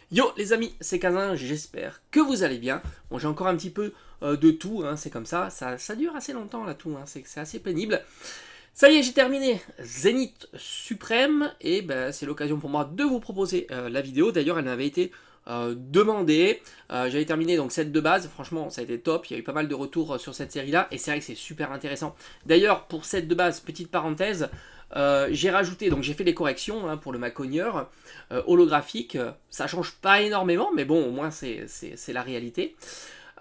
Yo les amis, c'est Kazin, j'espère que vous allez bien. Bon, j'ai encore un petit peu de tout, hein, c'est comme ça dure assez longtemps là tout, hein, c'est assez pénible. Ça y est, j'ai terminé Zénith Suprême et ben, c'est l'occasion pour moi de vous proposer la vidéo. D'ailleurs, elle m'avait été demandée. J'avais terminé donc celle de base, franchement ça a été top, il y a eu pas mal de retours sur cette série là et c'est vrai que c'est super intéressant. D'ailleurs, pour cette de base, petite parenthèse, j'ai rajouté, donc j'ai fait les corrections hein, pour le Macogneur holographique. Ça change pas énormément, mais bon, au moins c'est la réalité.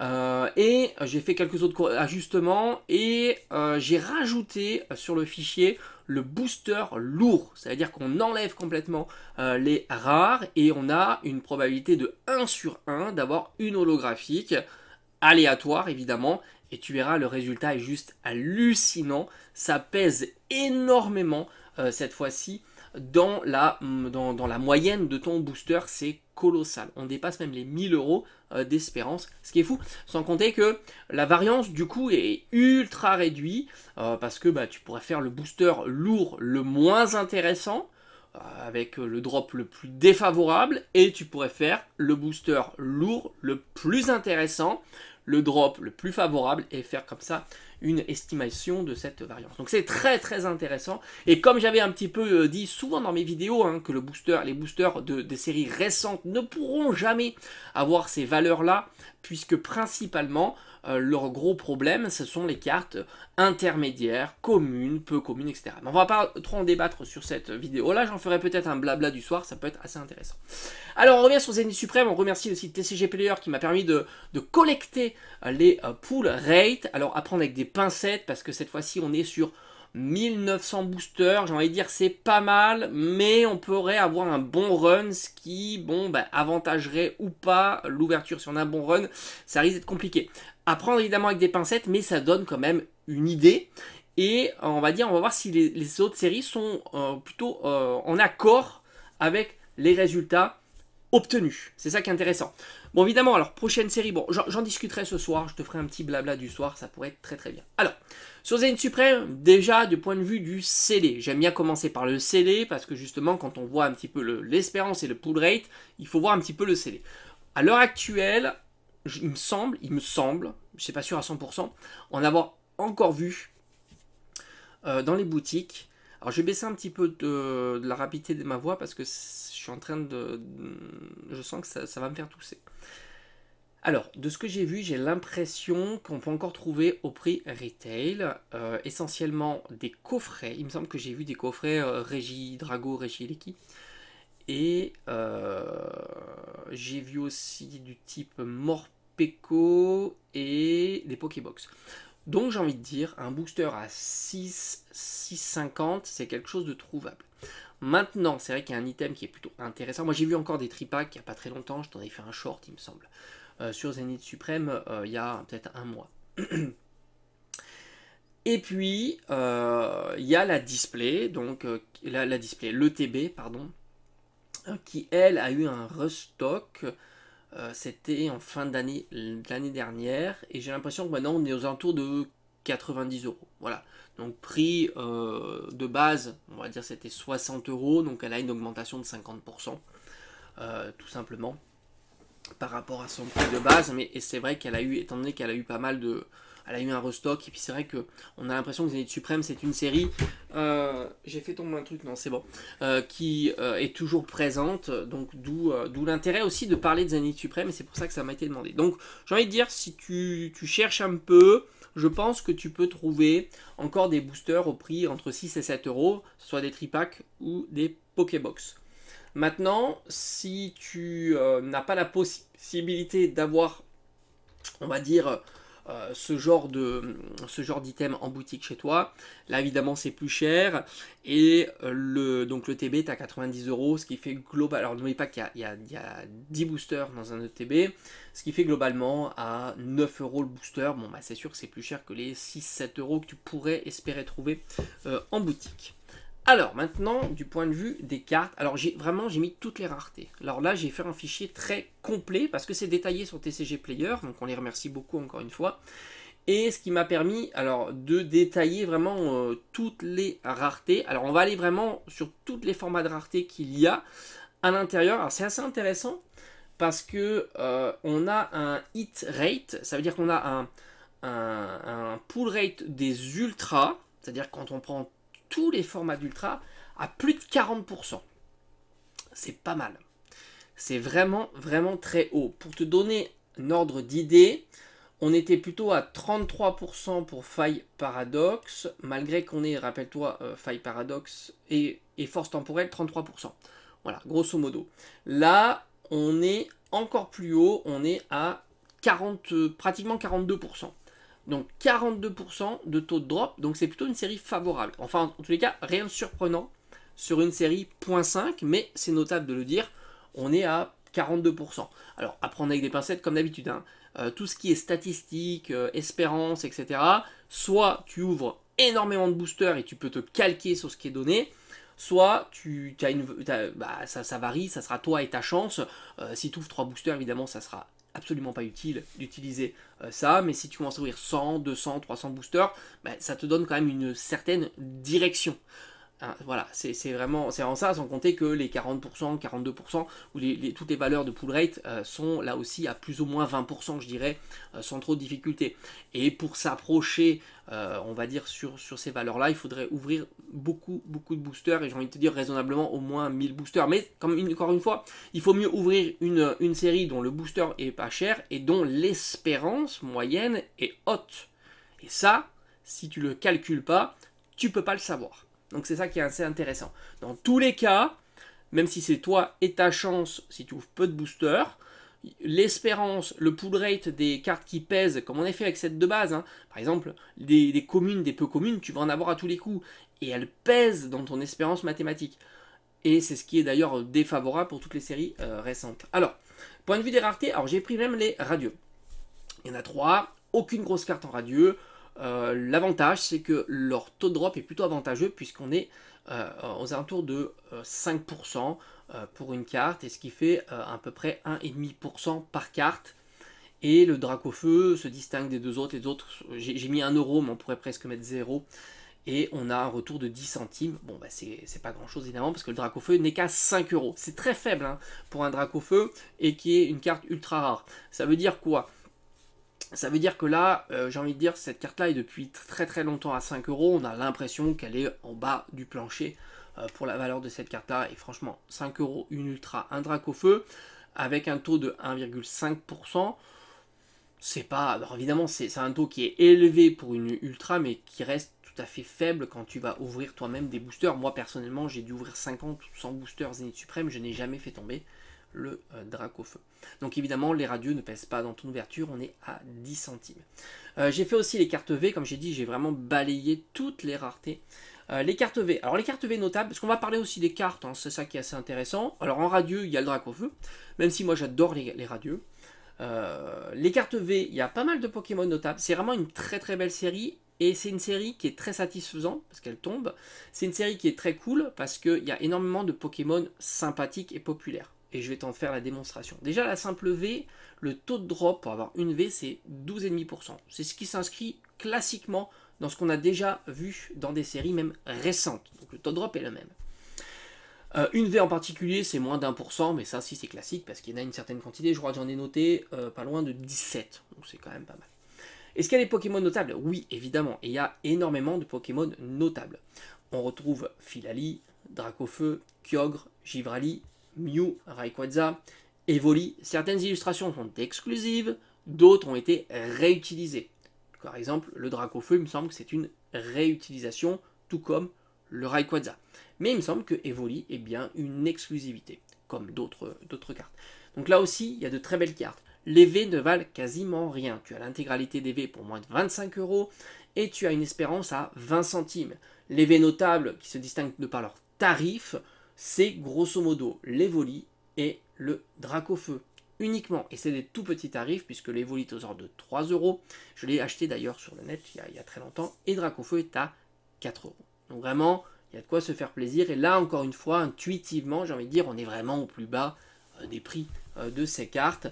Et j'ai fait quelques autres ajustements et j'ai rajouté sur le fichier le booster lourd, c'est-à-dire qu'on enlève complètement les rares et on a une probabilité de 1 sur 1 d'avoir une holographique aléatoire évidemment, et tu verras le résultat est juste hallucinant, ça pèse énormément cette fois-ci dans la moyenne de ton booster, c'est colossal. On dépasse même les 1000 euros d'espérance, ce qui est fou. Sans compter que la variance du coup est ultra réduite parce que bah, tu pourrais faire le booster lourd le moins intéressant avec le drop le plus défavorable et tu pourrais faire le booster lourd le plus intéressant, le drop le plus favorable et faire comme ça une estimation de cette variance. Donc c'est très très intéressant et comme j'avais un petit peu dit souvent dans mes vidéos hein, que les boosters des séries récentes ne pourront jamais avoir ces valeurs là puisque principalement leur gros problème ce sont les cartes intermédiaires, communes, peu communes, etc. Mais on va pas trop en débattre sur cette vidéo là, j'en ferai peut-être un blabla du soir, ça peut être assez intéressant. Alors on revient sur Zénith Suprême, on remercie le site TCG Player qui m'a permis de collecter les pool rates. Alors à prendre avec des pincettes parce que cette fois-ci on est sur 1900 boosters, j'ai envie de dire c'est pas mal, mais on pourrait avoir un bon run, ce qui, bon, bah, avantagerait ou pas l'ouverture. Si on a un bon run, ça risque d'être compliqué. À prendre évidemment avec des pincettes, mais ça donne quand même une idée. Et on va voir si les autres séries sont plutôt en accord avec les résultats obtenus. C'est ça qui est intéressant. Bon, évidemment, alors, prochaine série, bon, j'en discuterai ce soir, je te ferai un petit blabla du soir, ça pourrait être très très bien. Alors, sur Zénith Suprême, déjà, du point de vue du scellé, j'aime bien commencer par le scellé, parce que justement, quand on voit un petit peu l'espérance et le pull rate, il faut voir un petit peu le scellé. À l'heure actuelle, il me semble, je ne suis pas sûr à 100%, en avoir encore vu dans les boutiques. Alors je vais baisser un petit peu de la rapidité de ma voix parce que je suis en train de... Je sens que ça va me faire tousser. Alors, de ce que j'ai vu, j'ai l'impression qu'on peut encore trouver au prix retail, essentiellement des coffrets. Il me semble que j'ai vu des coffrets Régie Drago, Régie Leki. Et j'ai vu aussi du type Morpeko et des Pokébox. Donc j'ai envie de dire, un booster à 6,50, c'est quelque chose de trouvable. Maintenant, c'est vrai qu'il y a un item qui est plutôt intéressant. Moi j'ai vu encore des tripacks il n'y a pas très longtemps, je t'en ai fait un short il me semble. Sur Zénith Suprême, il y a peut-être un mois. Et puis, il y a la display, donc la display, l'ETB, pardon, qui elle a eu un restock. C'était en fin d'année l'année dernière et j'ai l'impression que maintenant on est aux alentours de 90 euros. Voilà, donc prix de base, on va dire c'était 60 euros, donc elle a une augmentation de 50%, tout simplement par rapport à son prix de base. Mais c'est vrai qu'elle a eu, étant donné qu'elle a eu pas mal de, elle a eu un restock et puis c'est vrai que on a l'impression que Zénith Suprême c'est une série, j'ai fait tomber un truc, non c'est bon, qui est toujours présente, donc d'où l'intérêt aussi de parler de Zénith Suprême et c'est pour ça que ça m'a été demandé. Donc j'ai envie de dire, si tu cherches un peu, je pense que tu peux trouver encore des boosters au prix entre 6 et 7 euros, que ce soit des tripacks ou des Pokébox. Maintenant, si tu n'as pas la possibilité d'avoir, on va dire, ce genre d'item en boutique chez toi, là évidemment c'est plus cher et donc le TB est à 90 euros, ce qui fait global, alors n'oubliez pas qu'il y a 10 boosters dans un ETB, ce qui fait globalement à 9 euros le booster. Bon bah c'est sûr que c'est plus cher que les 6-7 euros que tu pourrais espérer trouver en boutique. Alors maintenant, du point de vue des cartes, alors j'ai mis toutes les raretés. Alors là, j'ai fait un fichier très complet parce que c'est détaillé sur TCG Player, donc on les remercie beaucoup encore une fois. Et ce qui m'a permis alors de détailler vraiment toutes les raretés. Alors on va aller vraiment sur tous les formats de rareté qu'il y a à l'intérieur. Alors c'est assez intéressant parce que on a un hit rate, ça veut dire qu'on a un pull rate des ultras, c'est-à-dire quand on prend tous les formats d'ultra, à plus de 40%. C'est pas mal. C'est vraiment, vraiment très haut. Pour te donner un ordre d'idée, on était plutôt à 33% pour faille paradoxe, malgré qu'on ait, rappelle-toi, faille paradoxe et force temporelle, 33%. Voilà, grosso modo. Là, on est encore plus haut, on est à 40, pratiquement 42%. Donc 42% de taux de drop, donc c'est plutôt une série favorable. Enfin, en tous les cas, rien de surprenant sur une série 0.5, mais c'est notable de le dire, on est à 42%. Alors, à prendre avec des pincettes comme d'habitude, hein. Tout ce qui est statistique, espérance, etc. Soit tu ouvres énormément de boosters et tu peux te calquer sur ce qui est donné, soit ça varie, ça sera toi et ta chance. Si tu ouvres 3 boosters, évidemment, ça sera absolument pas utile d'utiliser ça, mais si tu commences à ouvrir 100, 200, 300 boosters, ça te donne quand même une certaine direction. Hein, voilà, c'est vraiment ça, sans compter que les 40%, 42% ou toutes les valeurs de pull rate sont là aussi à plus ou moins 20%, je dirais, sans trop de difficulté. Et pour s'approcher, on va dire, sur ces valeurs-là, il faudrait ouvrir beaucoup de boosters, et j'ai envie de te dire raisonnablement au moins 1000 boosters. Mais encore une fois, il faut mieux ouvrir une série dont le booster est pas cher et dont l'espérance moyenne est haute. Et ça, si tu le calcules pas, tu peux pas le savoir. Donc c'est ça qui est assez intéressant. Dans tous les cas, même si c'est toi et ta chance, si tu ouvres peu de boosters, l'espérance, le pull rate des cartes qui pèsent, comme on a fait avec cette de base, hein, par exemple, des communes, des peu communes, tu vas en avoir à tous les coups, et elles pèsent dans ton espérance mathématique. Et c'est ce qui est d'ailleurs défavorable pour toutes les séries récentes. Alors, point de vue des raretés, alors j'ai pris même les radieux. Il y en a 3, aucune grosse carte en radieux. L'avantage, c'est que leur taux de drop est plutôt avantageux puisqu'on est aux alentours de 5% pour une carte, et ce qui fait à peu près 1,5% par carte. Et le Dracofeu se distingue des deux autres. Les autres, j'ai mis 1 euro, mais on pourrait presque mettre 0. Et on a un retour de 10 centimes. Bon, c'est pas grand chose évidemment, parce que le Dracofeu n'est qu'à 5 euros. C'est très faible hein, pour un Dracofeu, et qui est une carte ultra rare. Ça veut dire quoi ? Ça veut dire que là, j'ai envie de dire, cette carte-là est depuis très très longtemps à 5 euros. On a l'impression qu'elle est en bas du plancher pour la valeur de cette carte-là. Et franchement, 5 euros, une ultra, un Dracofeu, avec un taux de 1,5%. C'est pas. Alors évidemment, c'est un taux qui est élevé pour une ultra, mais qui reste tout à fait faible quand tu vas ouvrir toi-même des boosters. Moi, personnellement, j'ai dû ouvrir 50 ou 100 boosters Zénith Suprême. Je n'ai jamais fait tomber le Dracofeu. Donc évidemment, les radieux ne pèsent pas dans ton ouverture, on est à 10 centimes. J'ai fait aussi les cartes V, comme j'ai dit, j'ai vraiment balayé toutes les raretés. Les cartes V, alors les cartes V notables, parce qu'on va parler aussi des cartes, hein, c'est ça qui est assez intéressant. Alors en radieux, il y a le Dracofeu, même si moi j'adore les radieux. Les cartes V, il y a pas mal de Pokémon notables, c'est vraiment une très très belle série. Et c'est une série qui est très satisfaisante parce qu'elle tombe. C'est une série qui est très cool parce qu'il y a énormément de Pokémon sympathiques et populaires. Et je vais t'en faire la démonstration. Déjà, la simple V, le taux de drop pour avoir une V, c'est 12,5%. C'est ce qui s'inscrit classiquement dans ce qu'on a déjà vu dans des séries même récentes. Donc le taux de drop est le même. Une V en particulier, c'est moins d'1%, mais ça, si c'est classique parce qu'il y en a une certaine quantité. Je crois que j'en ai noté pas loin de 17. Donc c'est quand même pas mal. Est-ce qu'il y a des Pokémon notables? Oui, évidemment. Et il y a énormément de Pokémon notables. On retrouve Philali, Dracofeu, Kyogre, Givrali, Mew, Rayquaza, Evoli. Certaines illustrations sont exclusives, d'autres ont été réutilisées. Par exemple, le Dracofeu, il me semble que c'est une réutilisation, tout comme le Rayquaza. Mais il me semble que Evoli est bien une exclusivité, comme d'autres cartes. Donc là aussi, il y a de très belles cartes. Les V ne valent quasiment rien. Tu as l'intégralité des V pour moins de 25 euros et tu as une espérance à 20 centimes. Les V notables qui se distinguent de par leur tarif, c'est grosso modo l'Evoli et le Dracofeu uniquement. Et c'est des tout petits tarifs puisque l'Evoli est aux ordres de 3 euros. Je l'ai acheté d'ailleurs sur le net il y a très longtemps et Dracofeu est à 4 euros. Donc vraiment, il y a de quoi se faire plaisir. Et là, encore une fois, intuitivement, j'ai envie de dire, on est vraiment au plus bas des prix de ces cartes.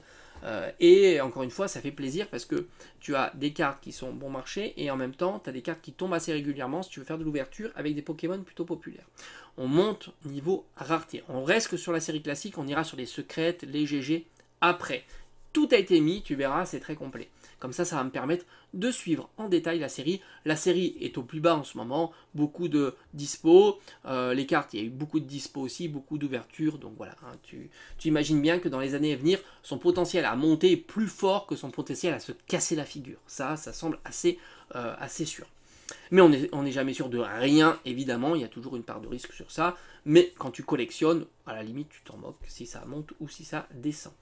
Et encore une fois, ça fait plaisir parce que tu as des cartes qui sont bon marché et en même temps, tu as des cartes qui tombent assez régulièrement si tu veux faire de l'ouverture avec des Pokémon plutôt populaires. On monte niveau rareté. On reste que sur la série classique, on ira sur les secrètes, les GG après. Tout a été mis, tu verras, c'est très complet. Comme ça va me permettre de suivre en détail la série. La série est au plus bas en ce moment, beaucoup de dispo. Les cartes, il y a eu beaucoup de dispo aussi, beaucoup d'ouverture. Donc voilà, hein, tu imagines bien que dans les années à venir, son potentiel à monter est plus fort que son potentiel à se casser la figure. Ça semble assez sûr. Mais on n'est jamais sûr de rien, évidemment, il y a toujours une part de risque sur ça. Mais quand tu collectionnes, à la limite, tu t'en moques si ça monte ou si ça descend.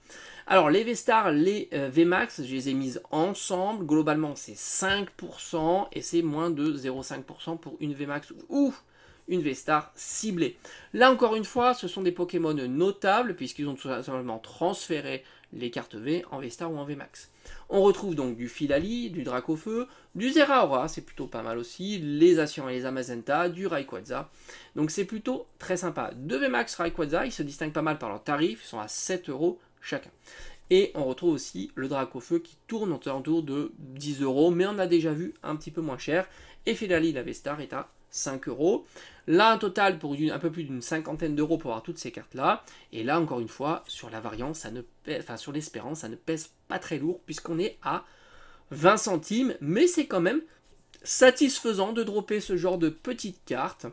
Alors, les V-Star, les VMAX, je les ai mises ensemble. Globalement, c'est 5% et c'est moins de 0,5% pour une VMAX ou une V-Star ciblée. Là, encore une fois, ce sont des Pokémon notables puisqu'ils ont tout simplement transféré les cartes V en V-Star ou en VMAX. On retrouve donc du Filali, du Dracofeu, du Zeraora, c'est plutôt pas mal aussi, les Ascians et les Amazenta, du Rayquaza. Donc c'est plutôt très sympa. Deux VMAX Rayquaza, ils se distinguent pas mal par leurs tarifs, ils sont à 7 € chacun. Et on retrouve aussi le Dracofeu qui tourne autour de 10 €, mais on a déjà vu un petit peu moins cher. Et Filali, la V-Star, est à 5 €. Là, un total pour un peu plus d'une cinquantaine d'euros pour avoir toutes ces cartes-là. Et là, encore une fois, sur la variance, sur l'espérance, ça ne pèse pas très lourd puisqu'on est à 20 centimes. Mais c'est quand même satisfaisant de dropper ce genre de petites cartes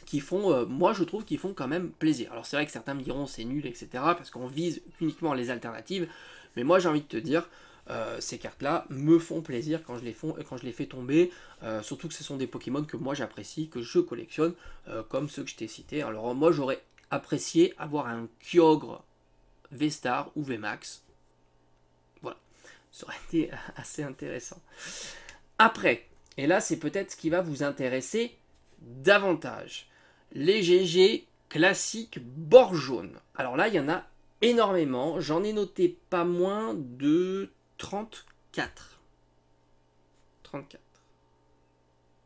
qui font, moi je trouve qu'ils font quand même plaisir. Alors c'est vrai que certains me diront c'est nul, etc. parce qu'on vise uniquement les alternatives. Mais moi j'ai envie de te dire, ces cartes-là me font plaisir quand je les fais tomber, surtout que ce sont des Pokémon que moi j'apprécie, que je collectionne, comme ceux que je t'ai cités. Alors moi j'aurais apprécié avoir un Kyogre V-Star ou VMAX. Voilà, ça aurait été assez intéressant. Après, et là c'est peut-être ce qui va vous intéresser davantage, les GG classiques bord jaune. Alors là il y en a énormément, j'en ai noté pas moins de 34. 34.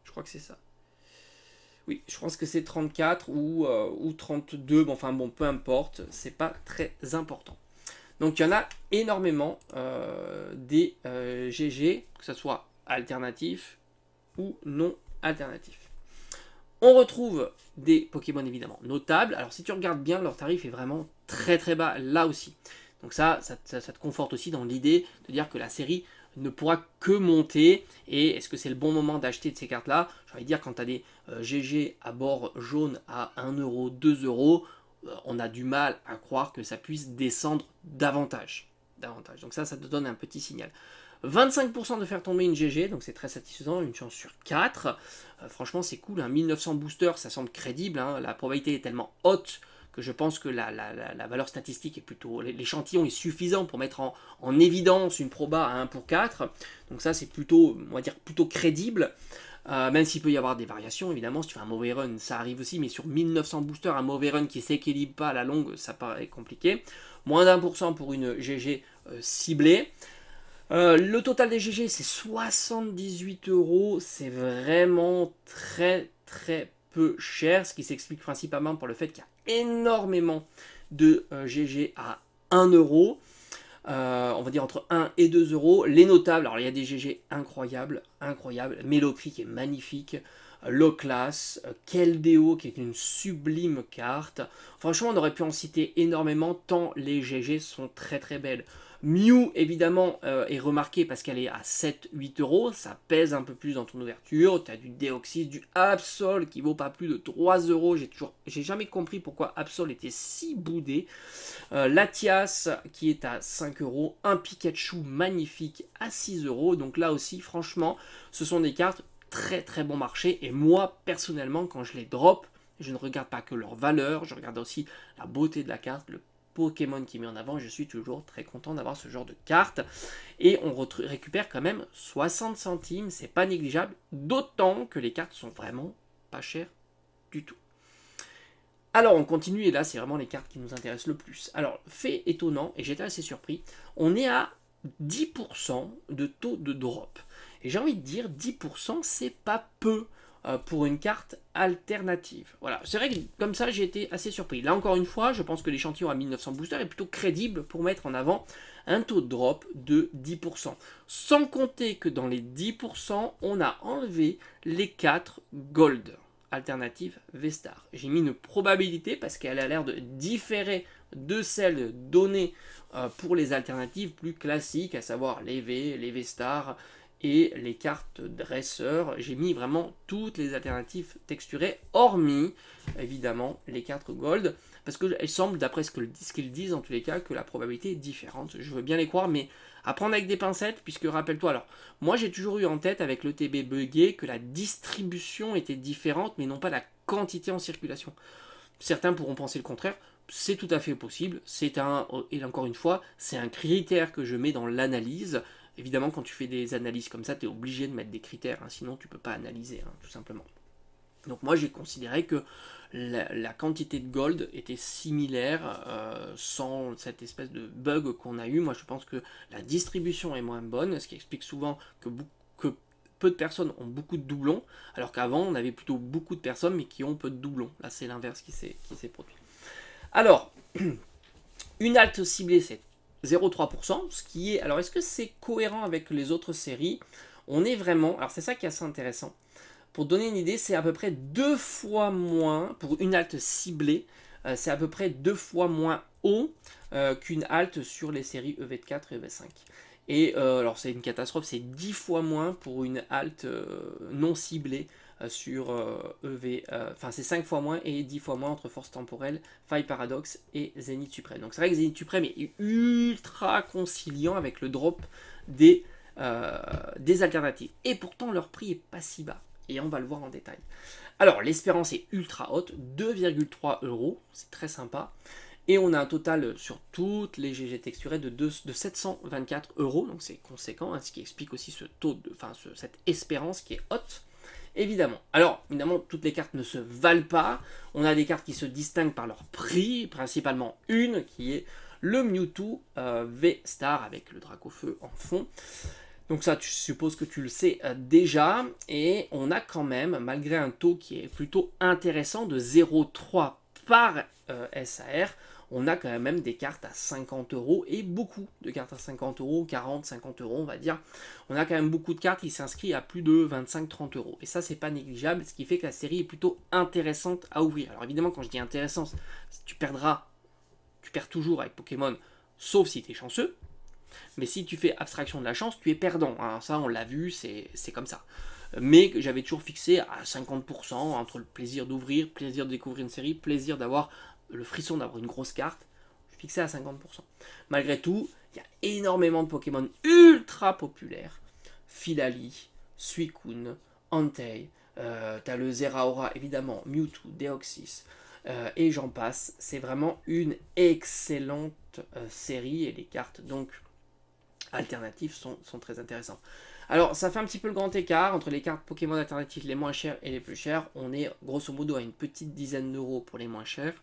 Je crois que c'est ça. Oui, je pense que c'est 34 ou 32. Bon, enfin bon, peu importe. C'est pas très important. Donc il y en a énormément des GG, que ce soit alternatifs ou non alternatifs. On retrouve des Pokémon évidemment notables. Alors si tu regardes bien, leur tarif est vraiment très très bas là aussi. Donc ça te conforte aussi dans l'idée de dire que la série ne pourra que monter. Et est-ce que c'est le bon moment d'acheter de ces cartes-là? J'ai envie de dire, quand tu as des GG à bord jaune à 1 €, 2 €, on a du mal à croire que ça puisse descendre davantage. Donc ça te donne un petit signal. 25% de faire tomber une GG, donc c'est très satisfaisant, une chance sur 4. Franchement, c'est cool, hein. 1900 boosters, ça semble crédible, hein. La probabilité est tellement haute que je pense que la valeur statistique est plutôt... L'échantillon est suffisant pour mettre en évidence une proba à 1 pour 4. Donc ça, c'est plutôt, on va dire, plutôt crédible. Même s'il peut y avoir des variations, évidemment, si tu fais un mauvais run, ça arrive aussi, mais sur 1900 boosters, un mauvais run qui ne s'équilibre pas à la longue, ça paraît compliqué. Moins d'1% pour une GG ciblée. Le total des GG, c'est 78 €. C'est vraiment très très peu cher, ce qui s'explique principalement par le fait qu'il y a énormément de GG à 1 €. On va dire entre 1 et 2 €. Les notables, alors il y a des GG incroyables. Melocri qui est magnifique. Loclas, Keldeo qui est une sublime carte. Franchement, on aurait pu en citer énormément tant les GG sont très très belles. Mew, évidemment, est remarquée parce qu'elle est à 7-8 €. Ça pèse un peu plus dans ton ouverture. Tu as du Deoxys, du Absol qui vaut pas plus de 3 €. J'ai jamais compris pourquoi Absol était si boudé. Latias qui est à 5 €. Un Pikachu magnifique à 6 €. Donc là aussi, franchement, ce sont des cartes très très bon marché. Et moi, personnellement, quand je les drop, je ne regarde pas que leur valeur, je regarde aussi la beauté de la carte, le Pokémon qui est mis en avant. Je suis toujours très content d'avoir ce genre de carte. Et on récupère quand même 60 centimes, c'est pas négligeable, d'autant que les cartes sont vraiment pas chères du tout. Alors on continue, et là c'est vraiment les cartes qui nous intéressent le plus. Alors, fait étonnant, et j'étais assez surpris, on est à 10% de taux de drop. Et j'ai envie de dire, 10% c'est pas peu pour une carte alternative. Voilà, c'est vrai que comme ça j'ai été assez surpris. Là encore une fois, je pense que l'échantillon à 1900 boosters est plutôt crédible pour mettre en avant un taux de drop de 10%. Sans compter que dans les 10%, on a enlevé les 4 gold. alternative V-Star. J'ai mis une probabilité parce qu'elle a l'air de différer de celle donnée pour les alternatives plus classiques, à savoir les V, les V-Star et les cartes dresseurs. J'ai mis vraiment toutes les alternatives texturées, hormis évidemment les cartes gold, parce qu'elles semblent, d'après ce qu'ils disent en tous les cas, que la probabilité est différente. Je veux bien les croire, mais à prendre avec des pincettes, puisque rappelle-toi, alors, moi j'ai toujours eu en tête avec l'ETB buggé que la distribution était différente, mais non pas la quantité en circulation. Certains pourront penser le contraire, c'est tout à fait possible, et encore une fois, c'est un critère que je mets dans l'analyse. Évidemment, quand tu fais des analyses comme ça, tu es obligé de mettre des critères, hein, sinon tu ne peux pas analyser, hein, tout simplement. Donc moi j'ai considéré que la quantité de gold était similaire sans cette espèce de bug qu'on a eu. Moi je pense que la distribution est moins bonne, ce qui explique souvent que peu de personnes ont beaucoup de doublons, alors qu'avant on avait plutôt beaucoup de personnes mais qui ont peu de doublons. Là c'est l'inverse qui s'est produit. Alors, une alt ciblée c'est 0,3%, ce qui est... Alors est-ce que c'est cohérent avec les autres séries? On est vraiment... Alors c'est ça qui est assez intéressant. Pour donner une idée, c'est à peu près 2 fois moins, pour une halte ciblée, c'est à peu près 2 fois moins haut qu'une halte sur les séries EV4 et EV5. Et alors c'est une catastrophe, c'est 10 fois moins pour une halte non ciblée sur EV, enfin c'est 5 fois moins et 10 fois moins entre Force Temporelle, Faille Paradoxe et Zénith Suprême. Donc c'est vrai que Zénith Suprême est ultra conciliant avec le drop des alternatives. Et pourtant leur prix est pas si bas. Et on va le voir en détail. Alors, l'espérance est ultra haute, 2,3 €, c'est très sympa. Et on a un total sur toutes les GG texturées de 724 €, donc c'est conséquent, hein, ce qui explique aussi ce taux, cette espérance qui est haute, évidemment. Alors, évidemment, toutes les cartes ne se valent pas. On a des cartes qui se distinguent par leur prix, principalement une qui est le Mewtwo V-Star avec le Dracofeu en fond. Donc ça, je suppose que tu le sais déjà. Et on a quand même, malgré un taux qui est plutôt intéressant de 0,3 par SAR, on a quand même des cartes à 50 € et beaucoup de cartes à 50 €, 40, 50 € on va dire. On a quand même beaucoup de cartes qui s'inscrivent à plus de 25-30 €. Et ça, c'est pas négligeable, ce qui fait que la série est plutôt intéressante à ouvrir. Alors évidemment, quand je dis intéressant, tu perds toujours avec Pokémon, sauf si tu es chanceux. Mais si tu fais abstraction de la chance, tu es perdant. Hein. Ça, on l'a vu, c'est comme ça. Mais j'avais toujours fixé à 50% entre le plaisir d'ouvrir, plaisir de découvrir une série, plaisir d'avoir le frisson d'avoir une grosse carte. Je fixais à 50%. Malgré tout, il y a énormément de Pokémon ultra populaires. Philali, Suicune, Entei, t'as le Zeraora évidemment, Mewtwo, Deoxys, et j'en passe. C'est vraiment une excellente série et les cartes donc alternatives sont très intéressantes. Alors ça fait un petit peu le grand écart entre les cartes Pokémon alternatives les moins chères et les plus chères. On est grosso modo à une petite dizaine d'euros pour les moins chères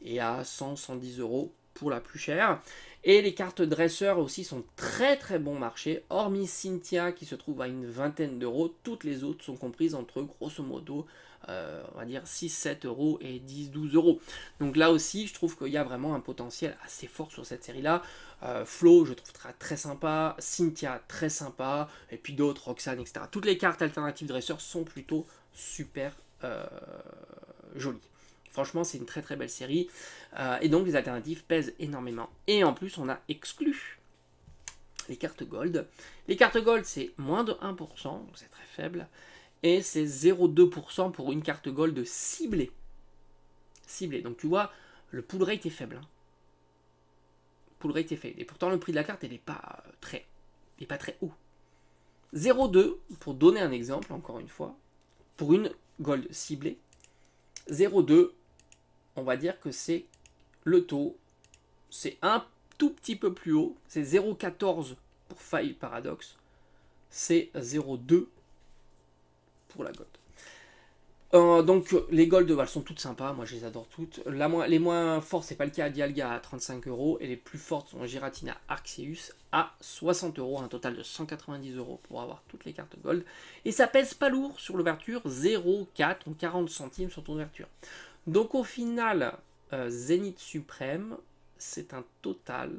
et à 100-110 € pour la plus chère. Et les cartes dresseurs aussi sont très très bon marché, hormis Cynthia qui se trouve à une vingtaine d'euros, toutes les autres sont comprises entre grosso modo on va dire 6-7 € et 10-12 €. Donc là aussi je trouve qu'il y a vraiment un potentiel assez fort sur cette série là. Flo je trouve très sympa, Cynthia très sympa, et puis d'autres, Roxanne, etc. Toutes les cartes alternatives dresseurs sont plutôt super jolies. Franchement, c'est une très très belle série. Et donc, les alternatives pèsent énormément. Et en plus, on a exclu les cartes gold. Les cartes gold, c'est moins de 1%, donc c'est très faible. Et c'est 0,2% pour une carte gold ciblée. Ciblée. Donc, tu vois, le pull rate est faible. Hein. Pull rate est faible. Et pourtant, le prix de la carte, il n'est pas très haut. 0,2, pour donner un exemple, encore une fois, pour une gold ciblée. 0,2, on va dire que c'est le taux, c'est un tout petit peu plus haut, c'est 0,14 pour Faille Paradoxe, c'est 0,2 pour la gold. Donc les gold elles sont toutes sympas, moi je les adore toutes. Les moins fortes, c'est pas le cas à Dialga à 35 € et les plus fortes sont Giratina, Arceus à 60 €, un total de 190 € pour avoir toutes les cartes gold. Et ça pèse pas lourd sur l'ouverture, 0,4 ou 40 centimes sur ton ouverture. Donc au final, Zénith Suprême, c'est un total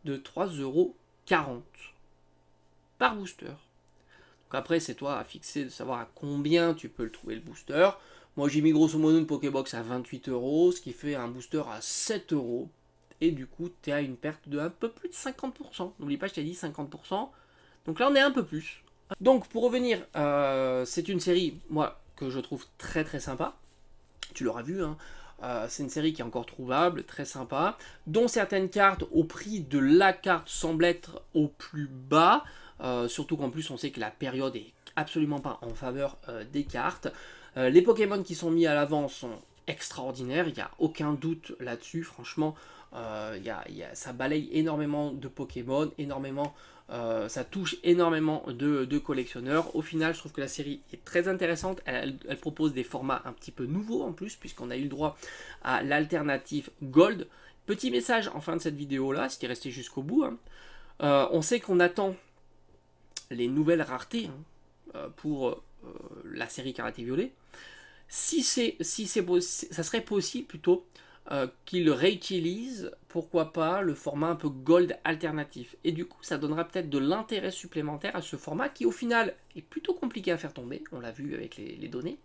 de 3,40 € par booster. Donc après, c'est toi à fixer de savoir à combien tu peux le trouver le booster. Moi j'ai mis grosso modo une Pokébox à 28 euros, ce qui fait un booster à 7 euros. Et du coup, tu as une perte de un peu plus de 50%. N'oublie pas, je t'ai dit 50%. Donc là, on est un peu plus. Donc pour revenir, c'est une série, moi, que je trouve très très sympa. Tu l'auras vu, hein. C'est une série qui est encore trouvable, très sympa, dont certaines cartes au prix de la carte semblent être au plus bas, surtout qu'en plus on sait que la période est absolument pas en faveur des cartes. Les Pokémon qui sont mis à l'avant sont extraordinaires, il n'y a aucun doute là-dessus, franchement, ça balaye énormément de Pokémon, ça touche énormément de collectionneurs. Au final, je trouve que la série est très intéressante. Elle propose des formats un petit peu nouveaux en plus, puisqu'on a eu le droit à l'alternative Gold. Petit message en fin de cette vidéo-là, si tu es resté jusqu'au bout. Hein. On sait qu'on attend les nouvelles raretés pour la série Karaté Violet. Ça serait possible plutôt qu'ils réutilisent, pourquoi pas, le format un peu gold alternatif. Et du coup, ça donnera peut-être de l'intérêt supplémentaire à ce format qui, au final, est plutôt compliqué à faire tomber. On l'a vu avec les données.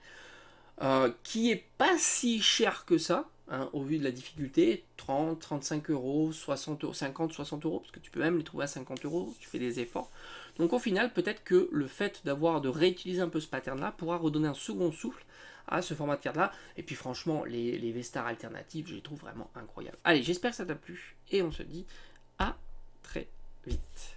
Qui est pas si cher que ça, hein, au vu de la difficulté. 30, 35 euros, 60 euros, 50, 60 euros, parce que tu peux même les trouver à 50 euros, tu fais des efforts. Donc au final, peut-être que le fait de réutiliser un peu ce pattern-là pourra redonner un second souffle à ce format de carte-là. Et puis franchement, les V-Stars alternatives, je les trouve vraiment incroyables. Allez, j'espère que ça t'a plu, et on se dit à très vite.